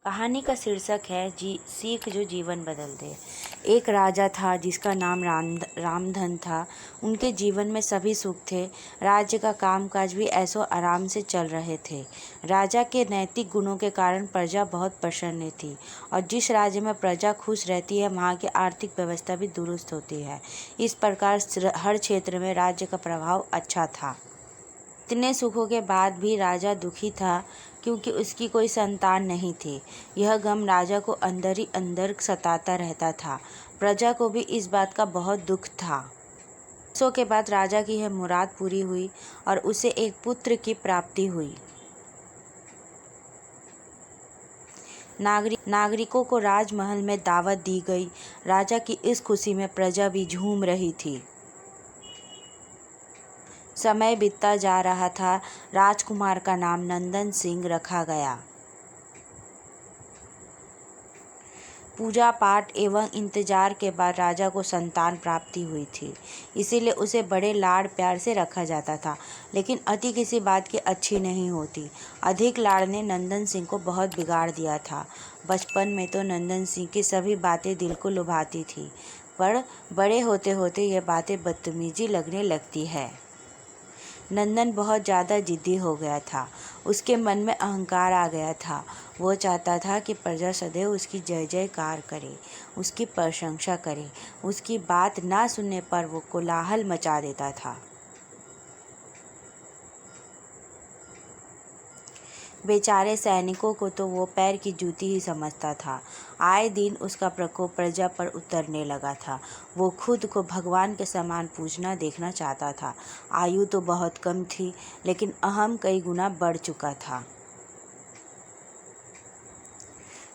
कहानी का शीर्षक है सीख जो जीवन बदल दे। एक राजा था जिसका नाम रामधन था। उनके जीवन में सभी सुख थे। राज्य का कामकाज भी ऐसो आराम से चल रहे थे। राजा के नैतिक गुणों के कारण प्रजा बहुत प्रसन्न थी और जिस राज्य में प्रजा खुश रहती है वहाँ की आर्थिक व्यवस्था भी दुरुस्त होती है। इस प्रकार हर क्षेत्र में राज्य का प्रभाव अच्छा था। इतने सुखों के बाद भी राजा दुखी था क्योंकि उसकी कोई संतान नहीं थी। यह गम राजा को अंदर ही अंदर सताता रहता था। प्रजा को भी इस बात का बहुत दुख था। वर्षों के बाद राजा की यह मुराद पूरी हुई और उसे एक पुत्र की प्राप्ति हुई। नागरिकों को राजमहल में दावत दी गई। राजा की इस खुशी में प्रजा भी झूम रही थी। समय बीतता जा रहा था। राजकुमार का नाम नंदन सिंह रखा गया। पूजा पाठ एवं इंतजार के बाद राजा को संतान प्राप्ति हुई थी, इसीलिए उसे बड़े लाड़ प्यार से रखा जाता था। लेकिन अति किसी बात की अच्छी नहीं होती। अधिक लाड़ ने नंदन सिंह को बहुत बिगाड़ दिया था। बचपन में तो नंदन सिंह की सभी बातें दिल को लुभाती थी, पर बड़े होते होते ये बातें बदतमीजी लगने लगती है। नंदन बहुत ज़्यादा जिद्दी हो गया था। उसके मन में अहंकार आ गया था। वो चाहता था कि प्रजा सदैव उसकी जय जयकार करे, उसकी प्रशंसा करे। उसकी बात ना सुनने पर वो कोलाहल मचा देता था। बेचारे सैनिकों को तो वो पैर की जूती ही समझता था। आए दिन उसका प्रकोप प्रजा पर उतरने लगा था। वो खुद को भगवान के समान पूजना देखना चाहता था। आयु तो बहुत कम थी, लेकिन अहम कई गुना बढ़ चुका था।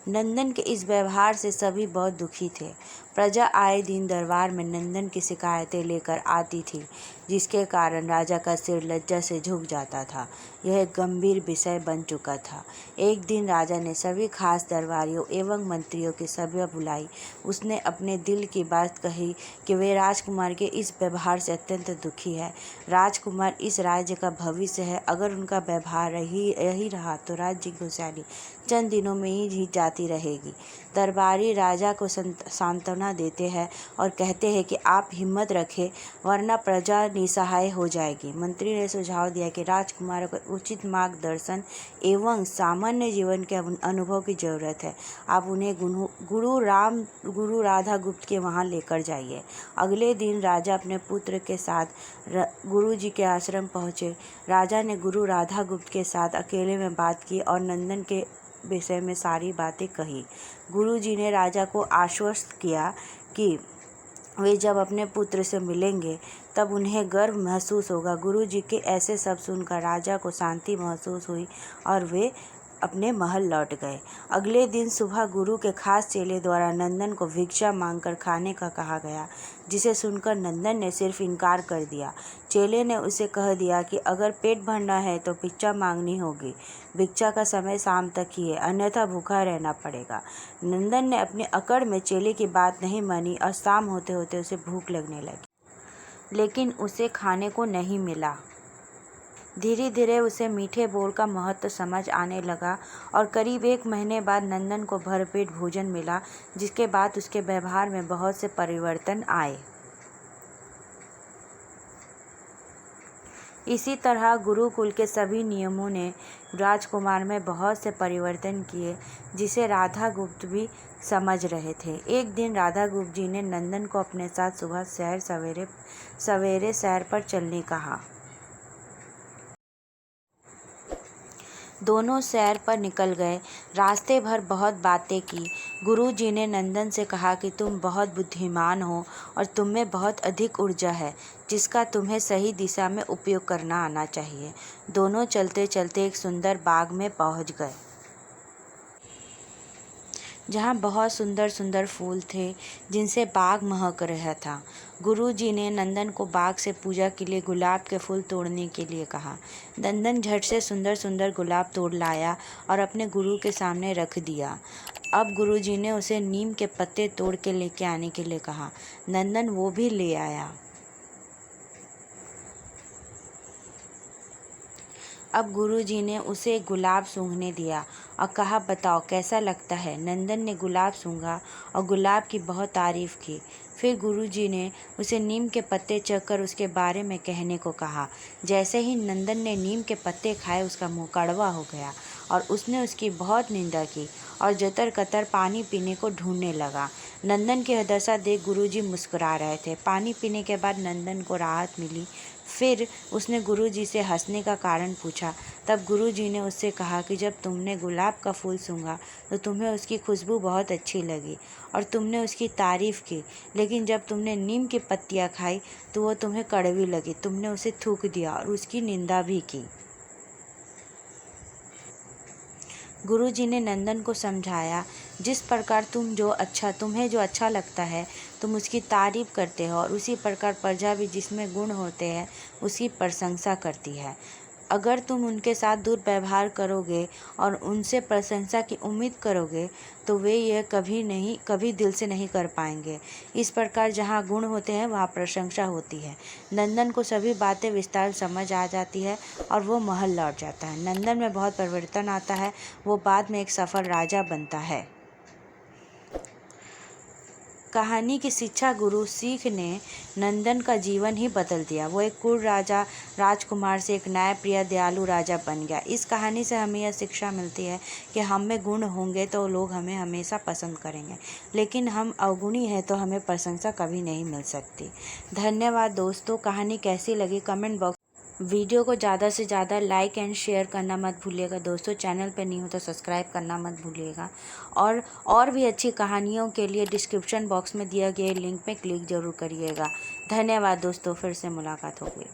नंदन के इस व्यवहार से सभी बहुत दुखी थे। प्रजा आए दिन दरबार में नंदन की शिकायतें लेकर आती थी, जिसके कारण राजा का सिर लज्जा से झुक जाता था। यह एक गंभीर विषय बन चुका था। एक दिन राजा ने सभी खास दरबारियों एवं मंत्रियों की सभा बुलाई। उसने अपने दिल की बात कही कि वे राजकुमार के इस व्यवहार से अत्यंत दुखी है। राजकुमार इस राज्य का भविष्य है। अगर उनका व्यवहार यही रहा तो राज्य की खुशहाली चंद दिनों में ही जाती रहेगी। दरबारी राजा को सांत्वना देते हैं और कहते हैं कि आप हिम्मत रखें, वरना प्रजा निसहाय हो जाएगी। मंत्री ने सुझाव दिया कि राजकुमार को उचित मार्गदर्शन एवं सामान्य जीवन के अनुभव की जरूरत है। आप उन्हें गुरु राधा गुप्त के वहाँ लेकर जाइए। अगले दिन राजा अपने पुत्र के साथ गुरु जी के आश्रम पहुँचे। राजा ने गुरु राधा गुप्त के साथ अकेले में बात की और नंदन के विषय में सारी बातें कही। गुरु जी ने राजा को आश्वस्त किया कि वे जब अपने पुत्र से मिलेंगे तब उन्हें गर्व महसूस होगा। गुरु जी के ऐसे सब सुनकर राजा को शांति महसूस हुई और वे अपने महल लौट गए। अगले दिन सुबह गुरु के खास चेले द्वारा नंदन को भिक्षा मांगकर खाने का कहा गया, जिसे सुनकर नंदन ने सिर्फ इनकार कर दिया। चेले ने उसे कह दिया कि अगर पेट भरना है तो भिक्षा मांगनी होगी। भिक्षा का समय शाम तक ही है, अन्यथा भूखा रहना पड़ेगा। नंदन ने अपनी अकड़ में चेले की बात नहीं मानी और शाम होते होते उसे भूख लगने लगी, लेकिन उसे खाने को नहीं मिला। धीरे धीरे उसे मीठे बोल का महत्व समझ आने लगा और करीब 1 महीने बाद नंदन को भरपेट भोजन मिला, जिसके बाद उसके व्यवहार में बहुत से परिवर्तन आए। इसी तरह गुरुकुल के सभी नियमों ने राजकुमार में बहुत से परिवर्तन किए, जिसे राधा गुप्त भी समझ रहे थे। एक दिन राधा गुप्त जी ने नंदन को अपने साथ सुबह सवेरे सैर पर चलने कहा। दोनों सैर पर निकल गए। रास्ते भर बहुत बातें की। गुरु जी ने नंदन से कहा कि तुम बहुत बुद्धिमान हो और तुम में बहुत अधिक ऊर्जा है, जिसका तुम्हें सही दिशा में उपयोग करना आना चाहिए। दोनों चलते चलते एक सुंदर बाग में पहुंच गए, जहाँ बहुत सुंदर सुंदर फूल थे, जिनसे बाग महक रहा था। गुरु जी ने नंदन को बाग से पूजा के लिए गुलाब के फूल तोड़ने के लिए कहा। नंदन झट से सुंदर सुंदर गुलाब तोड़ लाया और अपने गुरु के सामने रख दिया। अब गुरु जी ने उसे नीम के पत्ते तोड़ के लेके आने के लिए कहा। नंदन वो भी ले आया। अब गुरुजी ने उसे गुलाब सूंघने दिया और कहा, बताओ कैसा लगता है। नंदन ने गुलाब सूंघा और गुलाब की बहुत तारीफ की। फिर गुरुजी ने उसे नीम के पत्ते चखकर उसके बारे में कहने को कहा। जैसे ही नंदन ने नीम के पत्ते खाए उसका मुंह कड़वा हो गया और उसने उसकी बहुत निंदा की और जतर कतर पानी पीने को ढूंढने लगा। नंदन की दशा देख गुरुजी मुस्कुरा रहे थे। पानी पीने के बाद नंदन को राहत मिली। फिर उसने गुरुजी से हंसने का कारण पूछा। तब गुरुजी ने उससे कहा कि जब तुमने गुलाब का फूल सूंघा तो तुम्हें उसकी खुशबू बहुत अच्छी लगी और तुमने उसकी तारीफ़ की, लेकिन जब तुमने नीम की पत्तियाँ खाई तो वो तुम्हें कड़वी लगी। तुमने उसे थूक दिया और उसकी निंदा भी की। गुरुजी ने नंदन को समझाया, जिस प्रकार तुम्हें जो अच्छा लगता है तुम उसकी तारीफ करते हो और उसी प्रकार प्रजा भी जिसमें गुण होते हैं उसकी प्रशंसा करती है। अगर तुम उनके साथ दुर्व्यवहार करोगे और उनसे प्रशंसा की उम्मीद करोगे तो वे यह कभी दिल से नहीं कर पाएंगे। इस प्रकार जहाँ गुण होते हैं वहाँ प्रशंसा होती है। नंदन को सभी बातें विस्तार समझ आ जाती है और वो महल लौट जाता है। नंदन में बहुत परिवर्तन आता है। वो बाद में एक सफल राजा बनता है। कहानी की शिक्षा गुरु सीख ने नंदन का जीवन ही बदल दिया। वो एक क्रूर राजकुमार से एक न्यायप्रिय दयालु राजा बन गया। इस कहानी से हमें यह शिक्षा मिलती है कि हम में गुण होंगे तो लोग हमें हमेशा पसंद करेंगे, लेकिन हम अवगुणी हैं तो हमें प्रशंसा कभी नहीं मिल सकती। धन्यवाद दोस्तों। कहानी कैसी लगी कमेंट बॉक्स। वीडियो को ज़्यादा से ज़्यादा लाइक एंड शेयर करना मत भूलिएगा दोस्तों। चैनल पे नहीं हो तो सब्सक्राइब करना मत भूलिएगा और भी अच्छी कहानियों के लिए डिस्क्रिप्शन बॉक्स में दिए गए लिंक पे क्लिक ज़रूर करिएगा। धन्यवाद दोस्तों। फिर से मुलाकात होगी।